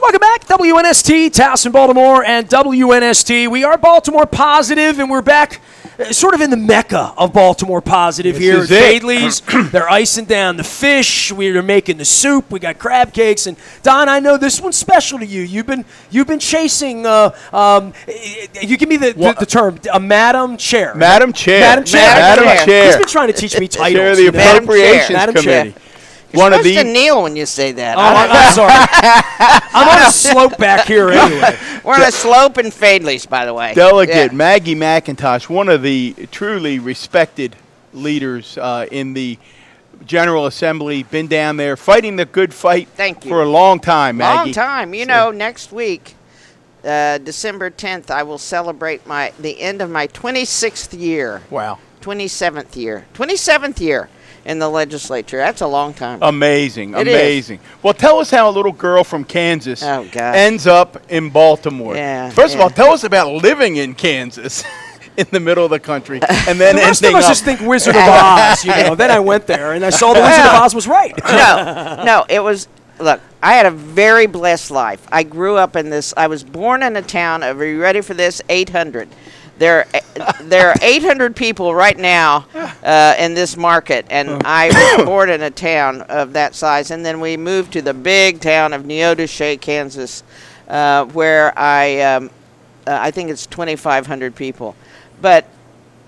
Welcome back, WNST, Towson, Baltimore, and WNST. We are Baltimore positive, and we're back sort of in the mecca of Baltimore positive here at Fadley's. They're icing down the fish. We're making the soup. We got crab cakes. And, Don, I know this one's special to you. You've been chasing, you give me the term, a Madam Chair. Madam Chair. Madam Chair. Madam Chair. He's been trying to teach me titles. Chair of the Appropriations Committee. You're supposed to kneel when you say that. Oh, I'm sorry. I'm on a slope back here anyway. We're on a slope in Fadley's, by the way. Delegate Maggie McIntosh, one of the truly respected leaders in the General Assembly, been down there fighting the good fight for a long time, Maggie. Long time. You know, next week, December 10th, I will celebrate the end of my 26th year. Wow. 27th year. 27th year in the legislature. That's a long time. Amazing. Well, tell us how a little girl from Kansas ends up in Baltimore. First of all, tell us about living in Kansas. In the middle of the country, and then the rest of us just think Wizard of Oz. Then I went there and I saw the Wizard of Oz was right. No, it was. Look, I had a very blessed life. I grew up in this. I was born in a town of. Are you ready for this? 800. There are 800 people right now in this market, and I was born in a town of that size. And then we moved to the big town of Neodesha, Kansas, where I think it's 2,500 people. But,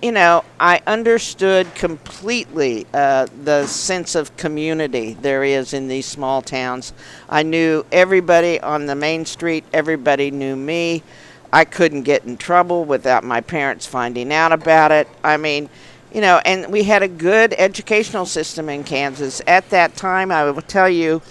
I understood completely the sense of community there is in these small towns. I knew everybody on the main street. Everybody knew me. I couldn't get in trouble without my parents finding out about it. I mean, and we had a good educational system in Kansas. At that time, I will tell you,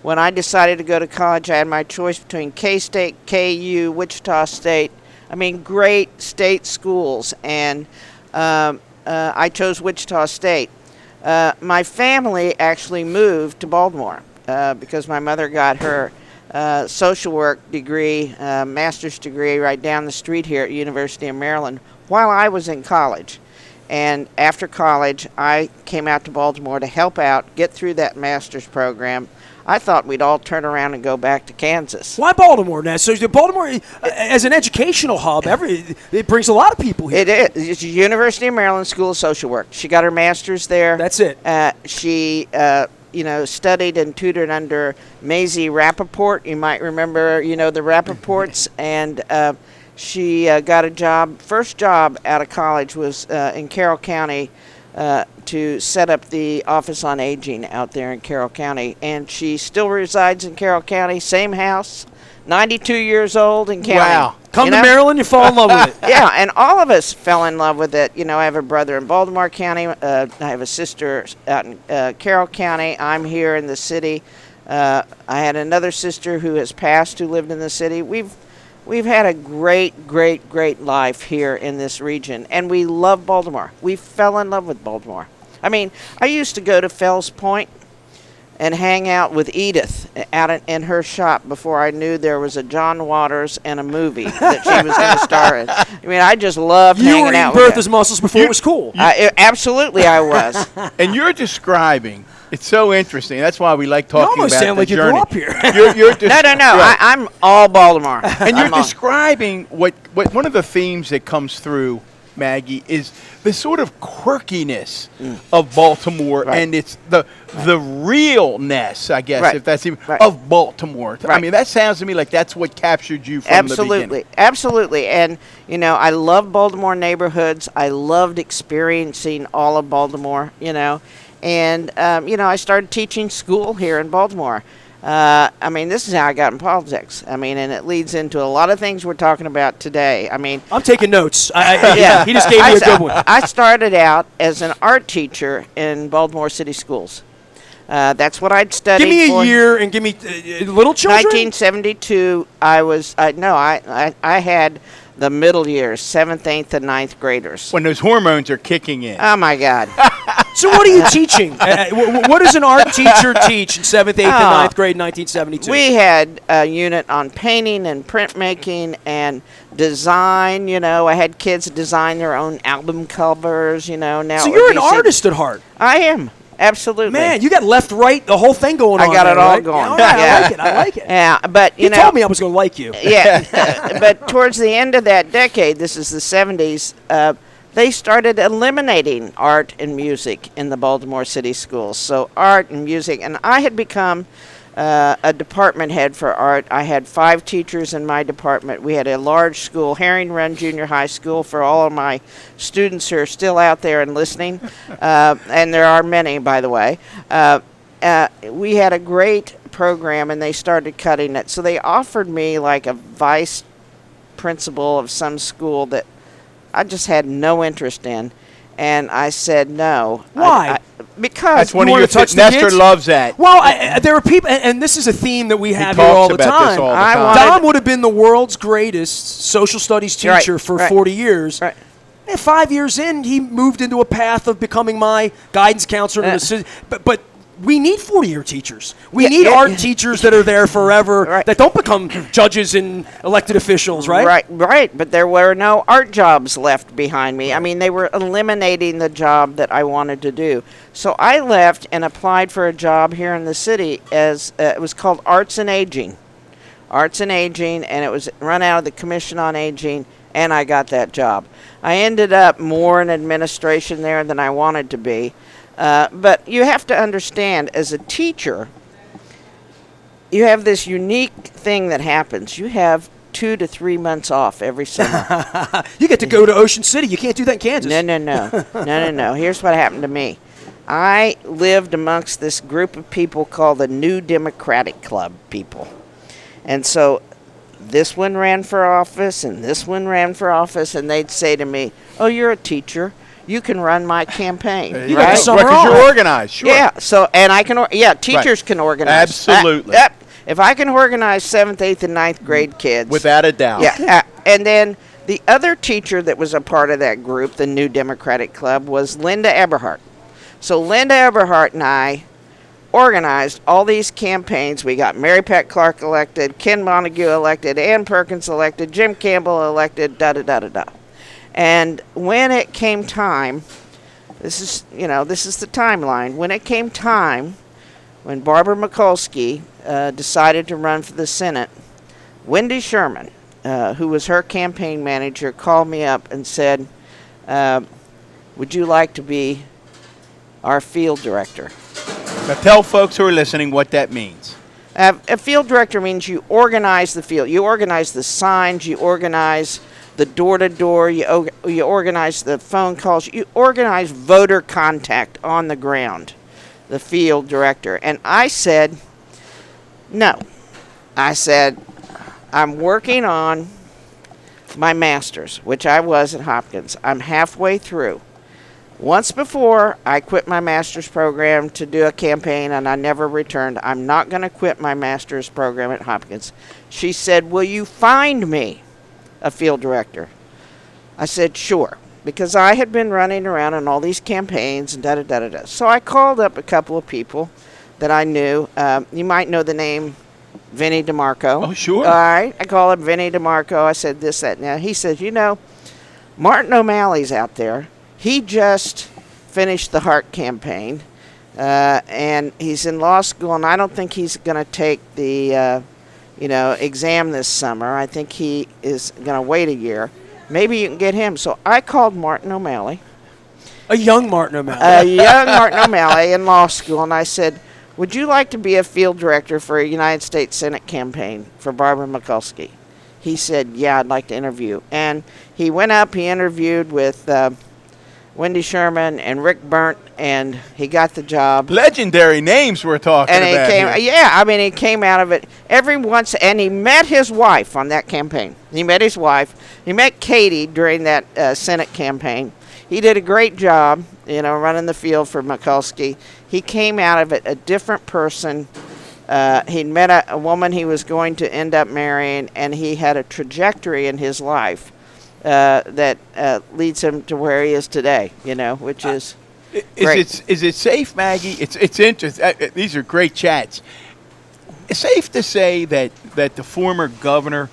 when I decided to go to college, I had my choice between K-State, KU, Wichita State. I mean, great state schools, and I chose Wichita State. My family actually moved to Baltimore because my mother got her social work degree, master's degree right down the street here at University of Maryland while I was in college. And after college, I came out to Baltimore to help out, get through that master's program. I thought we'd all turn around and go back to Kansas. Why Baltimore now? So Baltimore, as an educational hub, it brings a lot of people here. It is. It's University of Maryland School of Social Work. She got her master's there. That's it. She studied and tutored under Maisie Rappaport. You might remember, the Rappaports. And she got a job. First job out of college was in Carroll County to set up the Office on Aging out there in Carroll County. And she still resides in Carroll County, same house, 92 years old in county. Wow. Come to Maryland, you fall in love with it. Yeah, and all of us fell in love with it. I have a brother in Baltimore County. I have a sister out in Carroll County. I'm here in the city. I had another sister who has passed who lived in the city. We've had a great, great, great life here in this region, and we love Baltimore. We fell in love with Baltimore. I mean, I used to go to Fells Point and hang out with Edith out in her shop before I knew there was a John Waters and a movie that she was going to star in. I mean, I just loved hanging out with her. You were eating Bertha's mussels before it was cool. Absolutely, I was. And you're describing. It's so interesting. That's why we like talking about the journey. You almost sound like you grew up here. No. Right. I'm all Baltimore. And you're describing what one of the themes that comes through, Maggie, is the sort of quirkiness of Baltimore, and it's the realness, I guess, if that's even, of Baltimore. Right. I mean, that sounds to me like that's what captured you from the beginning. Absolutely. And, I love Baltimore neighborhoods. I loved experiencing all of Baltimore, And, I started teaching school here in Baltimore. This is how I got in politics. And it leads into a lot of things we're talking about today. I'm taking notes. He just gave me a good one. I started out as an art teacher in Baltimore City Schools. That's what I'd studied. Give me a year and give me little children. 1972. I had the middle years, 7th, 8th, and 9th graders. When those hormones are kicking in. Oh, my God. So what are you teaching? What does an art teacher teach in 7th, 8th, and 9th grade in 1972? We had a unit on painting and printmaking and design. I had kids design their own album covers, now. So you're an artist at heart. I am. Absolutely. Man, you got left, right, the whole thing going on. I got there, it all right? going. Yeah, all right, Yeah. I like it. I like it. Yeah, but You told me I was going to like you. Yeah, but towards the end of that decade, this is the 70s, they started eliminating art and music in the Baltimore City schools. So art and music, and I had become a department head for art. I had 5 teachers in my department. We had a large school, Herring Run Junior High School, for all of my students who are still out there and listening, and there are many, by the way. We had a great program, and they started cutting it. So they offered me like a vice principal of some school that I just had no interest in. And I said no. Why? Because That's one You of wanna your touch the Nestor kids? loves that. Well, there are people, and this is a theme that we have here talks all the about this time. all the I time. wanted- Don would have been the world's greatest social studies Right, teacher for right. 40 years. Right. And 5 years in, he moved into a path of becoming my guidance counselor. And assistant. But we need 40-year teachers. We need art teachers that are there forever, Right. that don't become judges and elected officials, right? Right. But there were no art jobs left behind me. I mean, they were eliminating the job that I wanted to do. So I left and applied for a job here in the city as it was called Arts and Aging. Arts and Aging, and it was run out of the Commission on Aging, and I got that job. I ended up more in administration there than I wanted to be. But you have to understand, as a teacher, you have this unique thing that happens. You have 2 to 3 months off every summer. You get to go to Ocean City. You can't do that in Kansas. No. Here's what happened to me. I lived amongst this group of people called the New Democratic Club people. And so this one ran for office and this one ran for office, and they'd say to me, "Oh, you're a teacher. You can run my campaign." You got right? the summer Because off. you're organized, sure. Yeah, so, and I can, teachers can organize. Absolutely. Yep. If I can organize 7th, 8th, and 9th grade kids. Without a doubt. Yeah. And then the other teacher that was a part of that group, the New Democratic Club, was Linda Eberhardt. So Linda Eberhardt and I organized all these campaigns. We got Mary Pat Clark elected, Ken Montague elected, Ann Perkins elected, Jim Campbell elected, da-da-da-da-da. And when it came time, this is the timeline. When it came time, when Barbara Mikulski decided to run for the Senate, Wendy Sherman, who was her campaign manager, called me up and said, "Would you like to be our field director?" Now tell folks who are listening what that means. A field director means you organize the field. You organize the signs. You organize the door-to-door. You organize the phone calls. You organize voter contact on the ground, the field director. And I said, no. I said, I'm working on my master's, which I was at Hopkins. I'm halfway through. Once before, I quit my master's program to do a campaign, and I never returned. I'm not going to quit my master's program at Hopkins. She said, will you find me a field director? I said, sure, because I had been running around on all these campaigns and da-da-da-da-da. So I called up a couple of people that I knew. You might know the name Vinnie DeMarco. Oh, sure. All right. I called up Vinnie DeMarco. I said this, that, and that. He said, Martin O'Malley's out there. He just finished the Hart campaign, and he's in law school, and I don't think he's going to take the, exam this summer. I think he is going to wait a year. Maybe you can get him. So I called Martin O'Malley. A young Martin O'Malley. A young Martin O'Malley in law school, and I said, would you like to be a field director for a United States Senate campaign for Barbara Mikulski? He said, yeah, I'd like to interview. And he went up, he interviewed with Wendy Sherman and Rick Burnt, and he got the job. Legendary names we're talking And about here. he came out of it and he met his wife on that campaign. He met his wife. He met Katie during that Senate campaign. He did a great job, running the field for Mikulski. He came out of it a different person. He'd met a woman he was going to end up marrying, and he had a trajectory in his life that leads him to where he is today, which is great. Is it safe, Maggie? It's interesting. These are great chats. It's safe to say that the former governor,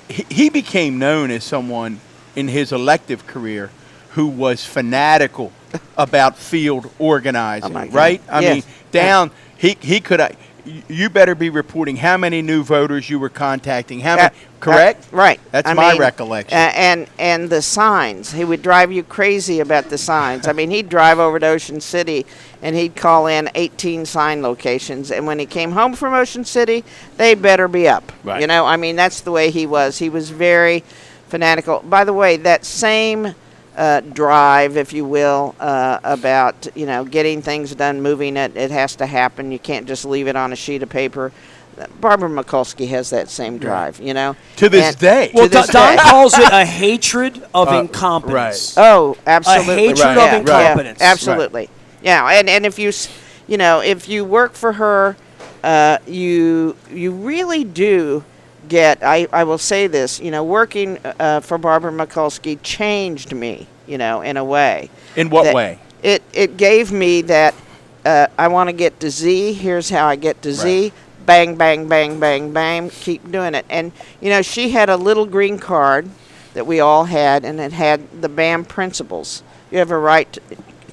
he became known as someone in his elective career who was fanatical about field organizing, my God. right? I Yes. mean, down he could. You better be reporting how many new voters you were contacting. How many? Correct. Right. That's I my mean, recollection. And the signs. He would drive you crazy about the signs. I mean, he'd drive over to Ocean City, and he'd call in 18 sign locations. And when he came home from Ocean City, they better be up. Right. You know, I mean, that's the way he was. He was very fanatical. By the way, that same drive, if you will, about, you know, getting things done, moving it. It has to happen. You can't just leave it on a sheet of paper. Barbara Mikulski has that same drive, you know. To this day. Well, To this Don day. calls it a hatred of incompetence. right. Oh, absolutely. A hatred Right. of incompetence. Yeah, absolutely. Yeah, and if you, you know, if you work for her, you really do get. I will say this. You know, working for Barbara Mikulski changed me. You know, in a way. In what That way? It gave me that. I want to get to Z. Here's how I get to Z. Right. Bang, bang, bang, bang, bang. Keep doing it. And you know, she had a little green card that we all had, and it had the BAM principles. You have a right.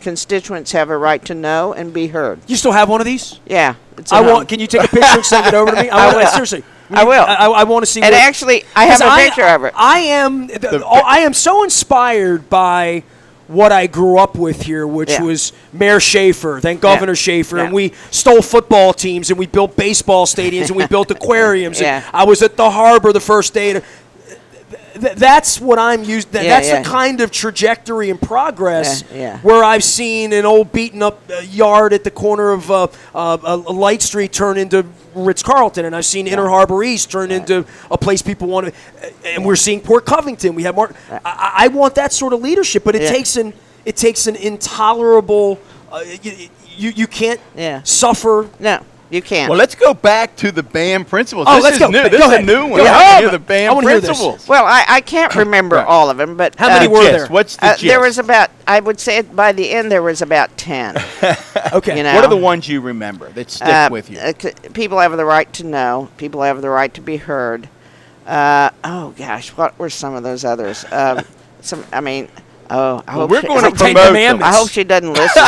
Constituents have a right to know and be heard. You still have one of these? Yeah. It's I at want. home. Can you take a picture and send it over to me? I will. Seriously. I will. I want to see. And what, actually, I have 'cause a picture of it. I am so inspired by what I grew up with here, which Yeah. was Mayor Schaefer, then Governor Schaefer, and Yeah. we stole football teams, and we built baseball stadiums, and we built aquariums. Yeah. And I was at the harbor the first day. That's what I'm used. That's yeah. the kind of trajectory and progress Yeah. where I've seen an old beaten up yard at the corner of a Light Street turn into Ritz Carlton, and I've seen Inner Harbor East turn into a place people want to. And we're seeing Port Covington. We have Mark. I want that sort of leadership, but it takes an intolerable. You can't suffer. No, you can't. Well, let's go back to the BAM principles. Oh, this let's is go. new. Go This is a ahead. new one. Go ahead. Hear the I BAM wanna hear this. principles. Well, I can't remember Right. all of them, but How many were Gist. there? What's the gist? there was about. I would say by the end there was about 10. Okay. You know? What are the ones you remember that stick with you? People have the right to know. People have the right to be heard. Oh gosh, what were some of those others? I mean, I hope we're she- going I to Ten hope- promote Commandments. I hope she doesn't listen.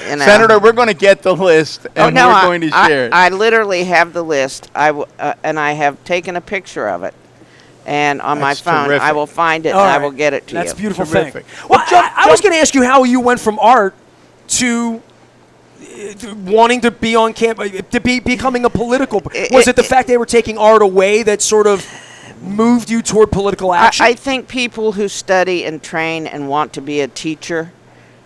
You know. Senator, we're going to get the list, and no, we're going to share it. I literally have the list. And I have taken a picture of it, and on my That's phone terrific. I will find it All and I right. will get it to That's you. a beautiful Terrific. thing. Well, Well, I was going to ask you how you went from art to wanting to be on camp, to becoming a political. Was it the fact they were taking art away that sort of moved you toward political action? I think people who study and train and want to be a teacher,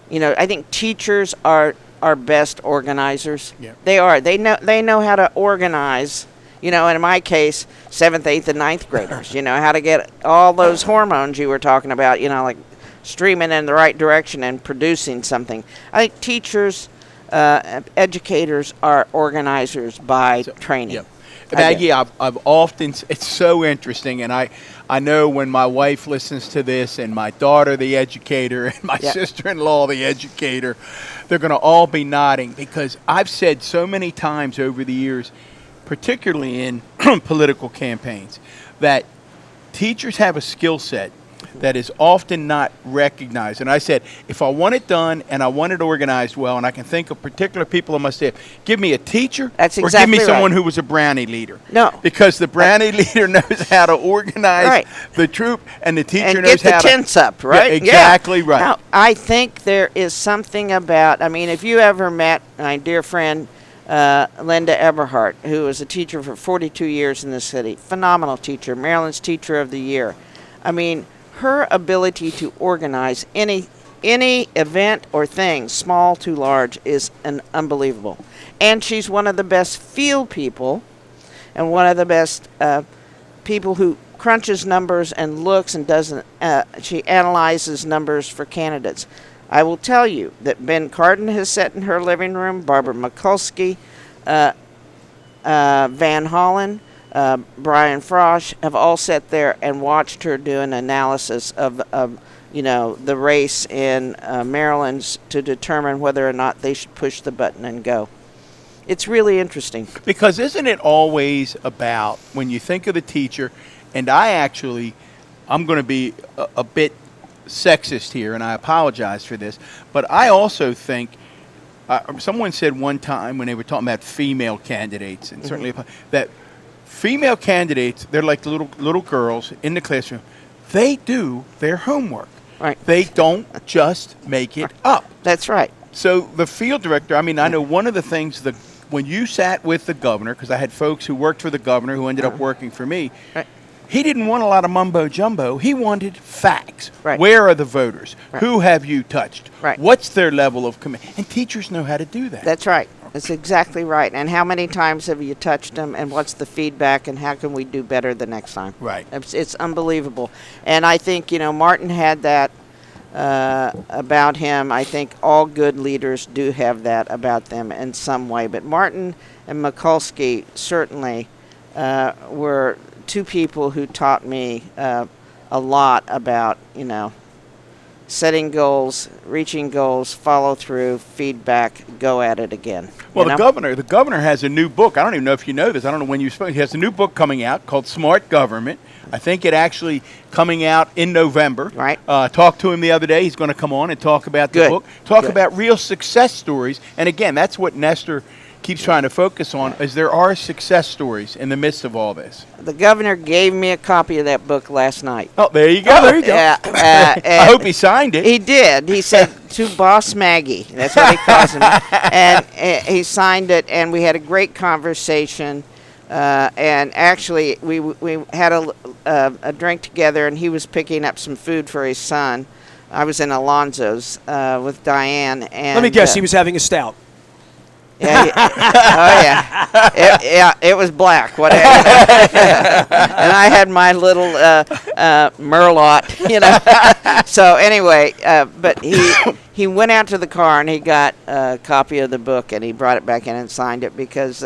you know, I think teachers are best organizers. Yeah. They are. They know how to organize. You know, in my case, 7th, 8th, and 9th graders. You know how to get all those hormones you were talking about. You know, like streaming in the right direction and producing something. I think teachers, educators are organizers by training. Yep. Maggie, I've often, it's so interesting, and I know when my wife listens to this, and my daughter, the educator, and my sister-in-law, the educator, they're going to all be nodding, because I've said so many times over the years, particularly in political campaigns, that teachers have a skill set that is often not recognized. And I said, if I want it done and I want it organized well, and I can think of particular people on my staff, give me a teacher That's or give exactly me someone right. who was a Brownie leader. No. Because the Brownie leader knows how to organize Right. the troop, and the teacher And knows get the how tents up, right? Yeah, exactly right. Now, I think there is something about, I mean, if you ever met my dear friend Linda Eberhardt, who was a teacher for 42 years in the city, phenomenal teacher, Maryland's Teacher of the Year. I mean, her ability to organize any event or thing, small to large, is unbelievable. And she's one of the best field people and one of the best people who crunches numbers and looks and doesn't, she analyzes numbers for candidates. I will tell you that Ben Cardin has sat in her living room, Barbara Mikulski, Van Hollen, Brian Frosch have all sat there and watched her do an analysis of you know, the race in Maryland to determine whether or not they should push the button and go. It's really interesting. Because isn't it always about, when you think of the teacher, and I'm going to be a bit sexist here, and I apologize for this, but I also think someone said one time when they were talking about female candidates, and certainly that female candidates, they're like little girls in the classroom. They do their homework. Right. They don't just make it up. That's right. So the field director, I mean, I know one of the things that when you sat with the governor, because I had folks who worked for the governor who ended up working for me, Right. he didn't want a lot of mumbo jumbo. He wanted facts. Right. Where are the voters? Right. Who have you touched? Right. What's their level of commitment? And teachers know how to do that. That's right. That's exactly right. And how many times have you touched them, and what's the feedback, and how can we do better the next time? Right. It's unbelievable. And I think, Martin had that about him. I think all good leaders do have that about them in some way. But Martin and Mikulski certainly were two people who taught me a lot about, setting goals, reaching goals, follow through, feedback, go at it again. Well, the governor has a new book. I don't even know if you know this. I don't know when you spoke. He has a new book coming out called Smart Government. I think it actually coming out in November. Right. Talked to him the other day. He's going to come on and talk about the Good. book. Talk Good. about real success stories. And again, that's what Nestor keeps trying to focus on, is there are success stories in the midst of all this. The governor gave me a copy of that book last night. Oh, there you go. there you go. I hope he signed it. He did. He said, to Boss Maggie. That's what he calls him. And he signed it, and we had a great conversation. And actually, we had a drink together, and he was picking up some food for his son. I was in Alonzo's with Diane. And Let me guess, he was having a stout. Yeah, oh yeah, it was black. Whatever. And I had my little Merlot, So anyway, but he went out to the car and he got a copy of the book and he brought it back in and signed it because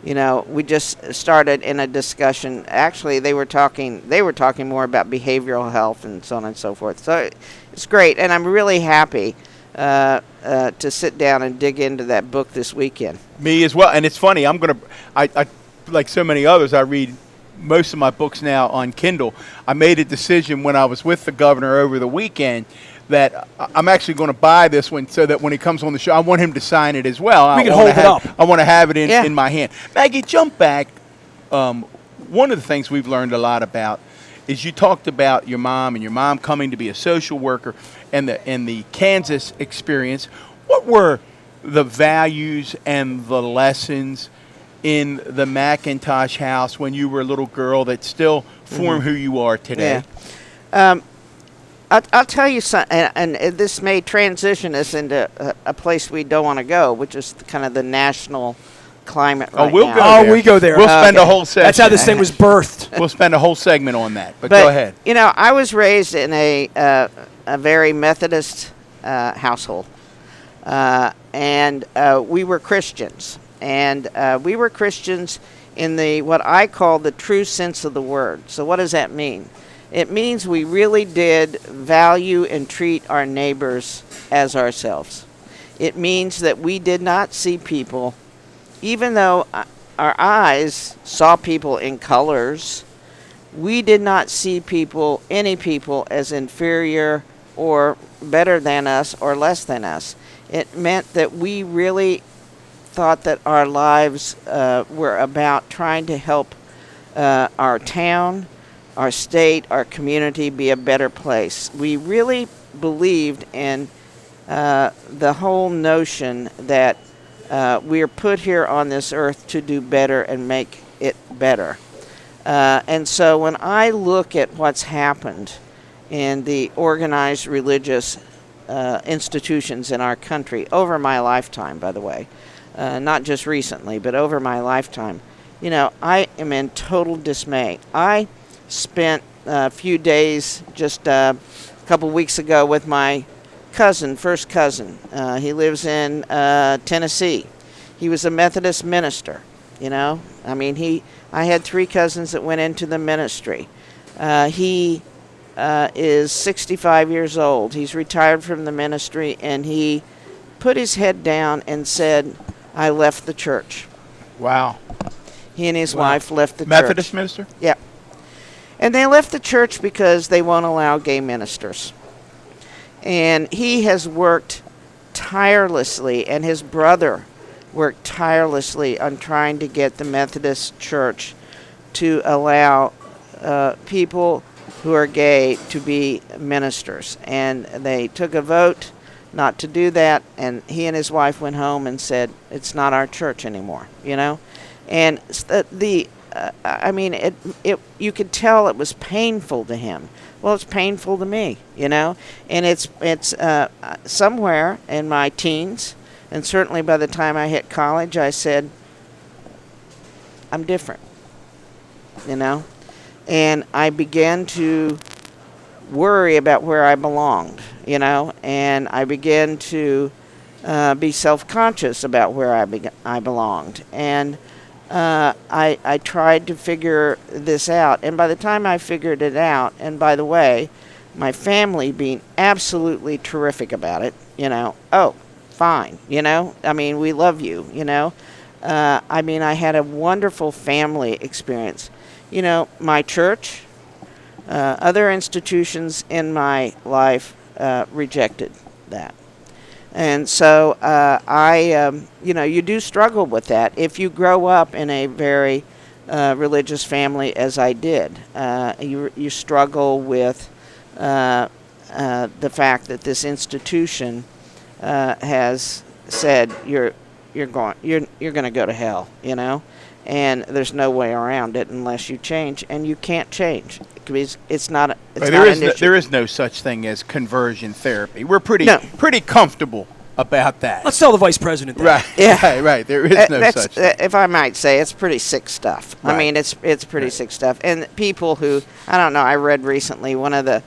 we just started in a discussion. Actually, they were talking more about behavioral health and so on and so forth. So it's great, and I'm really happy to sit down and dig into that book this weekend. Me as well. And it's funny, I like so many others, I read most of my books now on Kindle. I made a decision when I was with the governor over the weekend that I'm actually going to buy this one so that when he comes on the show, I want him to sign it as well. We can hold it up. I want to have it in my hand. Maggie, jump back. One of the things we've learned a lot about is you talked about your mom and your mom coming to be a social worker and the Kansas experience. What were the values and the lessons in the McIntosh house when you were a little girl that still form who you are today? Yeah. I'll tell you something, and this may transition us into a place we don't want to go, which is kind of the national climate right we'll now. go Oh, there. we go there. We'll spend a whole segment. That's how this thing was birthed. We'll spend a whole segment on that, but But go ahead. I was raised in a very Methodist household, and we were Christians, and we were Christians in what I call the true sense of the word. So what does that mean? It means we really did value and treat our neighbors as ourselves. It means that we did not see people, even though our eyes saw people in colors, we did not see any people as inferior or better than us or less than us. It meant that we really thought that our lives were about trying to help our town, our state, our community be a better place. We really believed in the whole notion that we are put here on this earth to do better and make it better. And so when I look at what's happened in the organized religious institutions in our country over my lifetime, by the way, not just recently, but over my lifetime, I am in total dismay. I spent a few days just a couple weeks ago with my first cousin. He lives in Tennessee. He was a Methodist minister, I had 3 cousins that went into the ministry. He is 65 years old. He's retired from the ministry, and he put his head down and said, I left the church. Wow. He and his wife left the church. Methodist minister? Yeah. And they left the church because they won't allow gay ministers. And he has worked tirelessly, and his brother worked tirelessly on trying to get the Methodist Church to allow people who are gay to be ministers. And they took a vote not to do that, and he and his wife went home and said, it's not our church anymore, you know? And I mean, you could tell it was painful to him. Well, it's painful to me, you know? And it's somewhere in my teens, and certainly by the time I hit college, I said, I'm different, you know? And I began to worry about where I belonged, you know? And I began to be self-conscious about where I belonged. And I tried to figure this out. And by the time I figured it out, and by the way, my family being absolutely terrific about it, you know, oh, fine, you know, I mean, we love you, you know. I mean, I had a wonderful family experience. You know, my church, other institutions in my life rejected that. And so you know, you do struggle with that if you grow up in a very religious family, as I did. You struggle with the fact that this institution has said you're going to go to hell, you know, and there's no way around it unless you change, and you can't change because it's not. There is no such thing as conversion therapy. We're pretty comfortable about that. Let's tell the vice president that. Right. Yeah. Right. There is no such thing. If I might say, it's pretty sick stuff. Right. I mean, it's pretty sick stuff. And people who, I don't know, I read recently one of the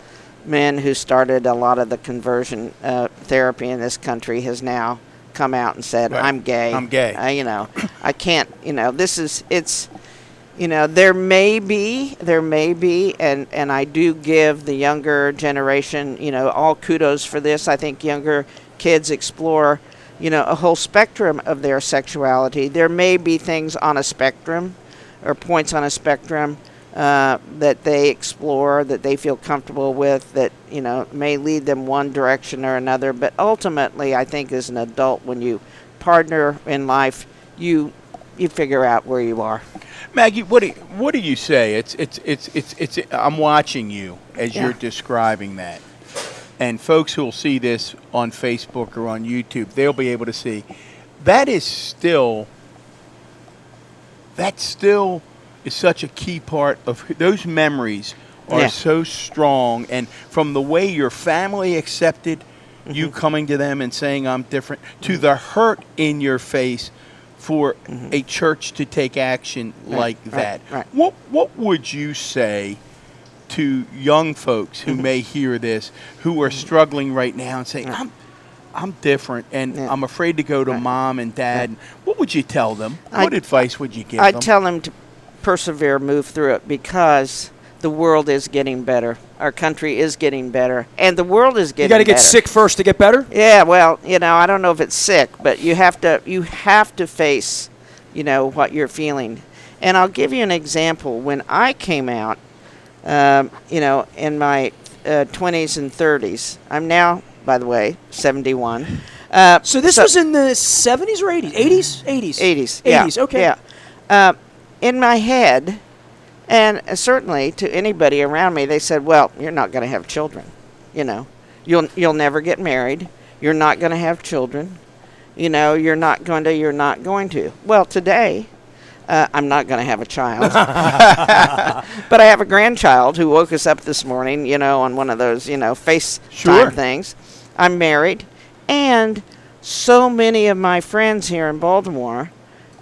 men who started a lot of the conversion therapy in this country has now come out and said, right. I'm gay. I'm gay. You know, I can't, you know, it's, you know, there may be, and I do give the younger generation, you know, all kudos for this. I think younger kids explore, you know, a whole spectrum of their sexuality. There may be things on a spectrum or points on a spectrum that they explore, that they feel comfortable with, that, you know, may lead them one direction or another. But ultimately, I think as an adult, when you partner in life, you figure out where you are. Maggie, what do you say? It's I'm watching you as you're describing that. And folks who will see this on Facebook or on YouTube, they'll be able to see that still is such a key part of those memories are so strong. And from the way your family accepted you coming to them and saying I'm different, to the hurt in your face for a church to take action like that. Right. What would you say to young folks who may hear this, who are struggling right now and saying, I'm different and I'm afraid to go to mom and dad? What would you tell them? What advice would you give them? I'd tell them to persevere, move through it, because the world is getting better. Our country is getting better, and the world is getting better. You got to get sick first to get better? Yeah, well, you know, I don't know if it's sick, but you have to face, you know, what you're feeling. And I'll give you an example. When I came out, you know, in my 20s and 30s, I'm now, by the way, 71. So this was in the 70s or 80s? 80s? 80s. 80s, yeah. 80s, okay. Yeah. In my head, and certainly to anybody around me, they said, well, you're not going to have children. You know, you'll never get married. You're not going to have children. You know, you're not going to. Well, today, I'm not going to have a child. But I have a grandchild who woke us up this morning, you know, on one of those, you know, FaceTime things. I'm married. And so many of my friends here in Baltimore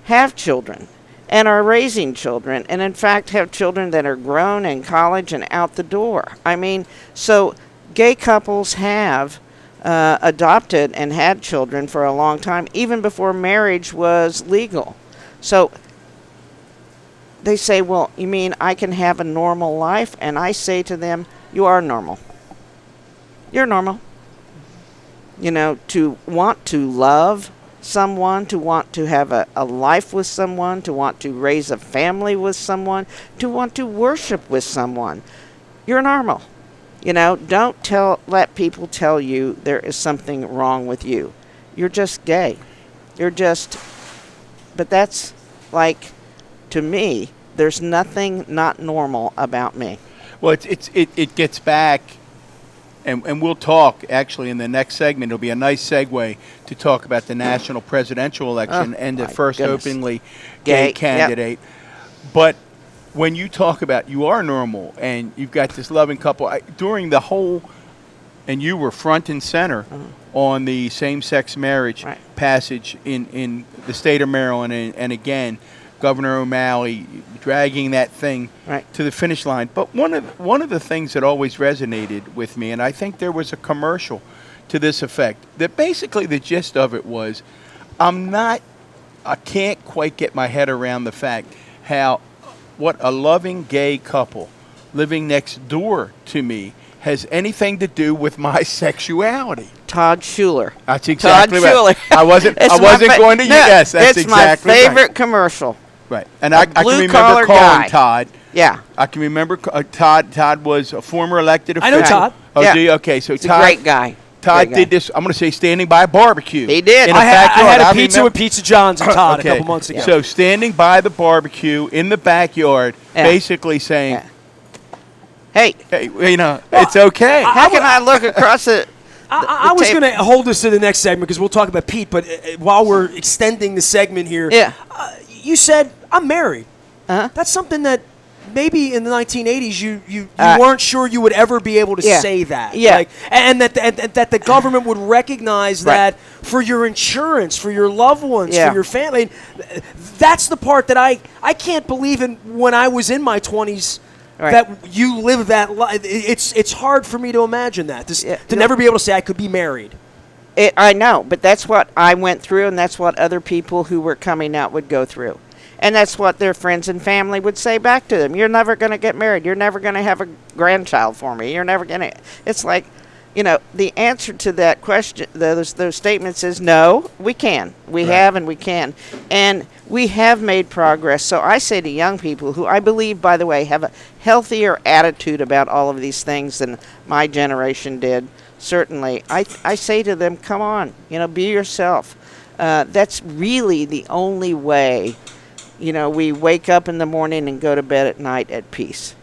have children and are raising children, and in fact have children that are grown in college and out the door. I mean, so gay couples have adopted and had children for a long time, even before marriage was legal. So they say, well, you mean I can have a normal life? And I say to them, you are normal. You're normal. You know, to want to love someone, to want to have a life with someone, to want to raise a family with someone, to want to worship with someone, you're normal. Don't let people tell you there is something wrong with you. You're just gay. But that's like, to me, there's nothing not normal about me. Well, it gets back, and we'll talk actually in the next segment. It'll be a nice segue to talk about the national presidential election and the first openly gay candidate. Yep. But when you talk about you are normal and you've got this loving couple, during the whole, and you were front and center on the same-sex marriage passage in the state of Maryland, and again, Governor O'Malley dragging that thing to the finish line. But one of the things that always resonated with me, and I think there was a commercial to this effect, that basically the gist of it was, I can't quite get my head around the fact what a loving gay couple living next door to me has anything to do with my sexuality. Todd Schuler. That's exactly Todd Schuler. right. I wasn't going to yes, that's it's exactly my favorite right. commercial. Right. And I can remember calling guy. Todd. Yeah. I can remember Todd. Todd was a former elected official. I know Todd. Oh, yeah. do you? Okay, so He's Todd. a great guy. Todd did this, I'm going to say, standing by a barbecue. He did. In a I backyard. had a pizza with Pizza John's and Todd a couple months ago. So standing by the barbecue in the backyard, basically saying, hey, it's okay. How can I look across the I was going to hold this to the next segment because we'll talk about Pete, but while we're extending the segment here, you said, I'm married. That's something that maybe in the 1980s you weren't sure you would ever be able to say that. Yeah. And that the government would recognize that for your insurance, for your loved ones, for your family. That's the part that I can't believe in when I was in my 20s. That you live that life. It's hard for me to imagine that. To never be able to say I could be married. I know, but that's what I went through, and that's what other people who were coming out would go through. And that's what their friends and family would say back to them. You're never going to get married. You're never going to have a grandchild for me. You're never going to. It's like, the answer to that question, those statements is no, we can. We have and we can. And we have made progress. So I say to young people who I believe, by the way, have a healthier attitude about all of these things than my generation did, certainly, I say to them, come on, be yourself. That's really the only way, we wake up in the morning and go to bed at night at peace,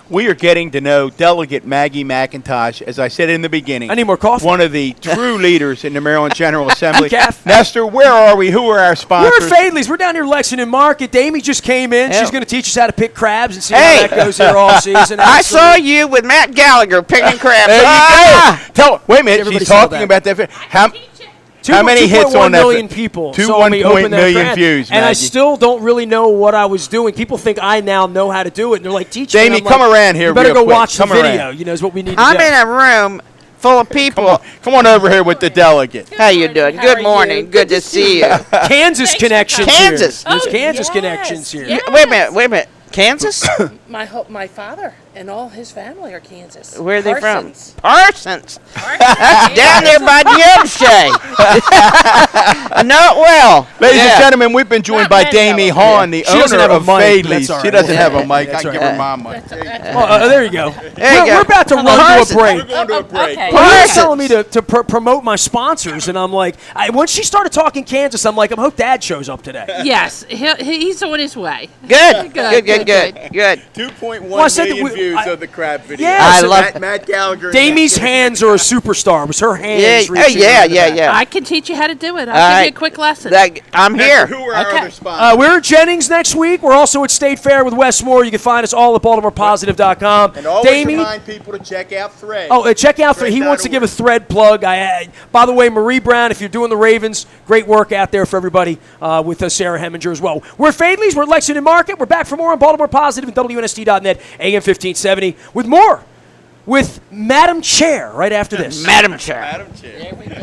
We are getting to know Delegate Maggie McIntosh, as I said in the beginning. I need more coffee. One of the true leaders in the Maryland General Assembly. Kath. Nestor, where are we? Who are our sponsors? We're at Fadley's. We're down here Lexington Market. Damie just came in. She's going to teach us how to pick crabs and see how that goes here all season. I saw you with Matt Gallagher picking crabs. There you go. Wait a minute. She's talking about that. How many hits on that? 2.1 million people 2 saw me open that million crab. views, and Maggie. I still don't really know what I was doing. People think I now know how to do it, and they're like, "Teach me." Damie, come around here. You better real go quick. watch the come video. Around. Is what we need to do. I'm in a room full of people. Come on over here with the delegate. How you doing? Good morning. Good to see you. Kansas connections Kansas. here. There's Kansas connections here. Yes. Wait a minute. Kansas? My father and all his family are Kansas. Where are they Parsons. from? Parsons. That's down there by Neumshay. I know it well. Ladies and gentlemen, we've been joined by Damie Hahn, the doesn't owner have a of mic, Fadley's. that's all She right. doesn't have a mic. That's I can all give her my mic. There you go. There you go. We're about to run to a break. We're going to a break. Okay. Well, he was Parsons. telling me to promote my sponsors, and I'm like, once she started talking Kansas, I'm like, I hope Dad shows up today. Yes, he's on his way. Good. Good, Good. Good. 2.1 said that million views of the crab video. Yeah, I love Matt Gallagher. Damie's hands are a superstar. It was her hands. reaching Yeah. over the back. I can teach you how to do it. I'll All give right. you a quick lesson. I'm here. Who are our Okay. other sponsors? We're at Jennings next week. We're also at State Fair with Westmore. You can find us all at BaltimorePositive.com. And always Damie. remind people to check out Thread. Check out Thread. He wants to give a Thread plug. By the way, Marie Brown, if you're doing the Ravens, great work out there for everybody with Sarah Heminger as well. We're at Fadley's. We're at Lexington Market. We're back for more on Baltimore Positive and WNST.net, AM 1570, with more with Madam Chair right after this. Madam Chair. Adam Chair. There we go.